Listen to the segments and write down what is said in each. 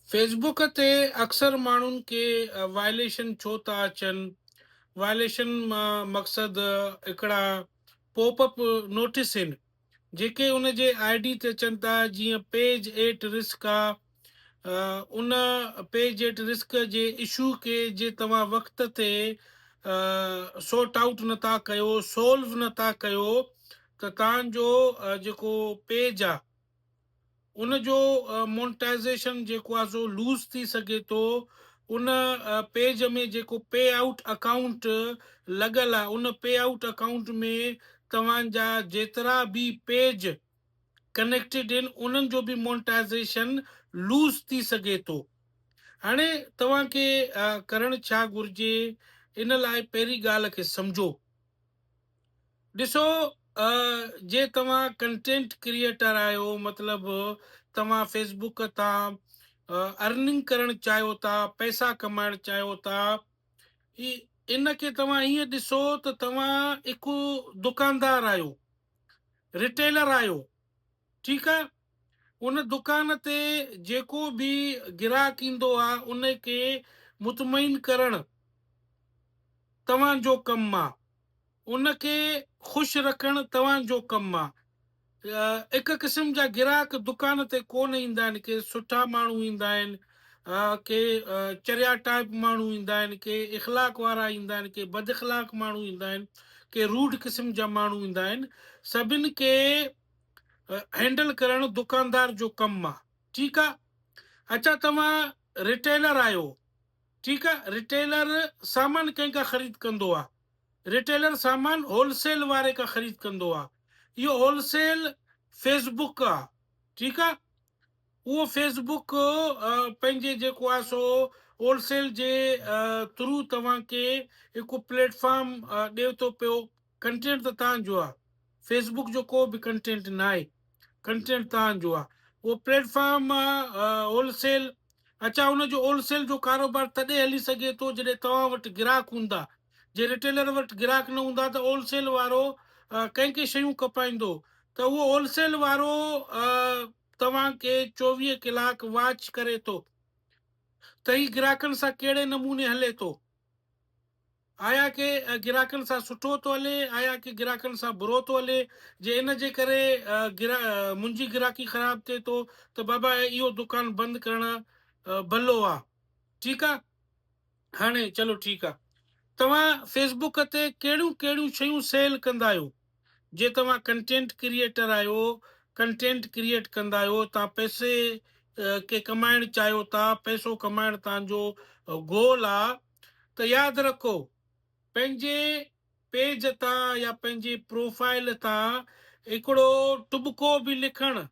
Facebook ते अक्सर माण्हुनि खे वायलेशन छो था अचनि। वायलेशन मां मक़सदु हिकिड़ा पोपअप नोटिस आहिनि जेके उन जे आई डी ते अचनि था, जीअं पेज एट रिस्क आहे। उन page at risk J issue खे जे तव्हां वक़्त ते सॉर्ट आउट नथा कयो, सोल्व नथा कयो, त तव्हांजो जेको पेज आहे उन जो मोनेटाइज़ेशन जेको आहे सो लूज़ थी सघे थो। उन पेज में जेको पे आउट अकाउंट लॻल आहे, उन पे आउट अकाउंट में तव्हांजा जेतिरा बि पेज कनेक्टेड आहिनि उन्हनि जो बि मोनेटाइज़ेशन लूज़ थी सघे थो। हाणे तव्हांखे करणु छा घुरिजे, इन लाइ पहिरीं ॻाल्हि खे सम्झो। ॾिसो, जे तव्हां कंटेंट क्रिएटर आहियो, मतिलबु तव्हां फेसबुक तां अर्निंग करणु चाहियो था, पैसा कमाइणु चाहियो था, इन खे तव्हां हीअं ॾिसो त तव्हां हिकु दुकानदार आहियो, रिटेलर आहियो। ठीकु आहे। उन दुकान ते जेको बि ग्राहक ईंदो आहे उन खे मुतमइन करणु तव्हांजो कमु आहे, उनखे ख़ुशि रखणु तव्हांजो कमु आहे। हिकु क़िस्म जा ग्राहक दुकान ते कोन ईंदा आहिनि, के सुठा माण्हू ईंदा आहिनि, के चरिया टाइप माण्हू ईंदा आहिनि, के इख़लाक वारा ईंदा आहिनि, के बद इख़लाक माण्हू ईंदा आहिनि, के रूड क़िस्म जा माण्हू ईंदा आहिनि। सभिनि खे हैंडल करणु दुकानदार जो कमु आहे। ठीकु आहे। अच्छा, तव्हां रिटेलर आहियो। ठीकु आहे। रिटेलर सामान कंहिंखां ख़रीद कंदो आहे? रिटेलर सामान होलसेल वारे खां ख़रीद कंदो आहे। इहो होलसेल फेसबुक आहे। ठीकु आहे। उहो फेसबुक पंहिंजे जेको आहे सो होलसेल जे थ्रू तव्हांखे हिकु प्लेटफॉर्म ॾिए थो पियो। कंटेंट त तव्हांजो आहे, फेसबुक जो को बि कंटेंट न आहे, कंटेंट तव्हांजो आहे। उहो प्लेटफॉर्म होलसेल। अच्छा, उनजो होलसेल जो कारोबार तॾहिं हली सघे थो जॾहिं तव्हां वटि ग्राहक हूंदा। जे रिटेलर वटि ग्राहक न हूंदा त होलसेल वारो कंहिंखे शयूं कपाईंदो, त उहो होलसेल वारो तव्हांखे 24 कलाक वॉच करे थो त ही ग्राहकनि सां कहिड़े नमूने हले थो। आया के ग्राहकनि सां सुठो थो हले, आया के ग्राहकनि सां बुरो थो हले। जे इन जे करे मुंहिंजी ग्राहकी ख़राब थिए थो त बाबा इहो दुकान बंदि करणु भलो आहे। ठीकु आहे। हाणे चलो ठीकु आहे। तव्हां फेसबुक ते कहिड़ियूं कहिड़ियूं शयूं सेल कंदा आहियो? जे तव्हां कंटेंट क्रिएटर आहियो, कंटेंट क्रिएट कंदा आहियो, तव्हां पैसे के कमाइणु चाहियो था, पैसो कमाइणु तव्हांजो गोल आहे, त यादि रखो, पंहिंजे पेज तां या पंहिंजे प्रोफाइल तां हिकिड़ो टुबको बि लिखणु,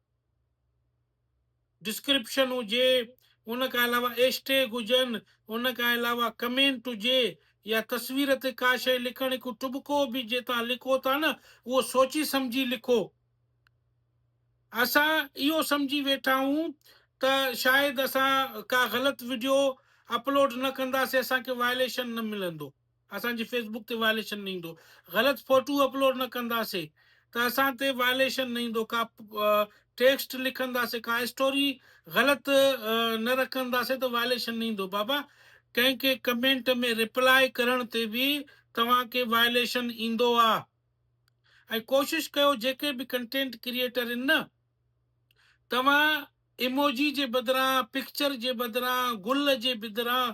डिस्क्रिप्शन हुजे, उन खां अलावा हैशटैग हुजनि, उन खां अलावा कमेंट हुजे, या तस्वीर ते का शइ लिखणु, हिकु टुबको बि जे तव्हां लिखो था न, उहो सोची सम्झी लिखो। असां इहो सम्झी वेठा आहियूं त शायदि असां का ग़लति वीडियो अपलोड न कंदासीं, असांखे वायलेशन न मिलंदो, असांजे फेसबुक ते वायलेशन न ईंदो। ग़लति फोटू अपलोड न कंदासीं त असां ते वायलेशन न ईंदो। का टेक्स्ट लिखंदासीं, का स्टोरी ग़लति न रखंदासीं त वायलेशन न ईंदो। बाबा, कंहिंखे कमेंट में रिप्लाई करण ते बि तव्हांखे वायलेशन ईंदो आहे। ऐं कोशिशि कयो, जेके बि कंटेंट क्रिएटर आहिनि न, तव्हां इमोजी जे बदिरां, पिक्चर जे बदिरां, गुल जे बदिरां,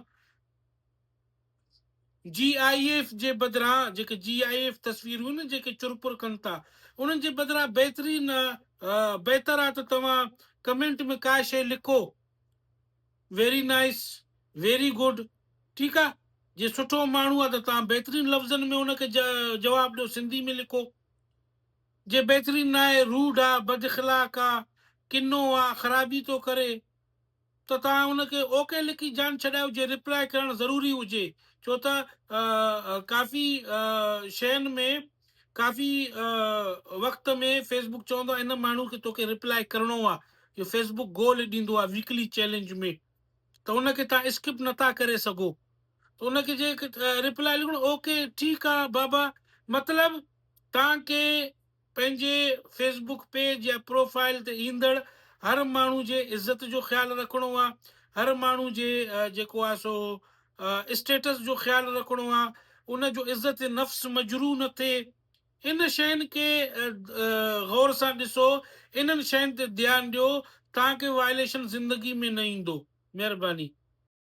GIF जे बदिरां, जेके GIF तस्वीरूं न जेके चुरपुर कनि था, उन्हनि जे बदिरां बहितरीन बहितर आहे त तव्हां कमेंट में का शइ लिखो, वेरी नाइस, वेरी गुड। ठीकु आहे। जे सुठो माण्हू आहे त तव्हां बहितरीन लफ़्ज़नि में हुनखे जवाबु ॾियो, सिंधी में लिखो। जे बहितरीन न आहे, रूड आहे, बद इख़लाक आहे, किनो आहे, ख़राबी थो करे, त तव्हां हुनखे ओके लिखी जान छॾायो। जे रिप्लाई करणु ज़रूरी हुजे, छो त काफ़ी शयुनि में, काफ़ी वक़्त में फेसबुक चवंदो आहे इन माण्हू खे तोखे रिप्लाई करिणो आहे। इहो फेसबुक गोल ॾींदो आहे वीकली चैलेंज में, त उनखे तव्हां स्किप नथा करे सघो। त उनखे जे रिप्लाई लिखणो, ओके ठीकु आहे बाबा, मतिलबु तव्हांखे पंहिंजे फेसबुक पेज या प्रोफाइल ते ईंदड़ हर माण्हू जे इज़त जो ख़्यालु रखिणो आहे, हर माण्हू जे जेको आहे सो स्टेटस जो ख़्यालु रखिणो आहे, उन जो इज़त नफ़्स मजरू न थिए। इन शयुनि खे गौर सां ॾिसो, इन्हनि शयुनि ते ध्यानु ॾियो, तव्हांखे वायलेशन ज़िंदगी में न ईंदो। महिरबानी।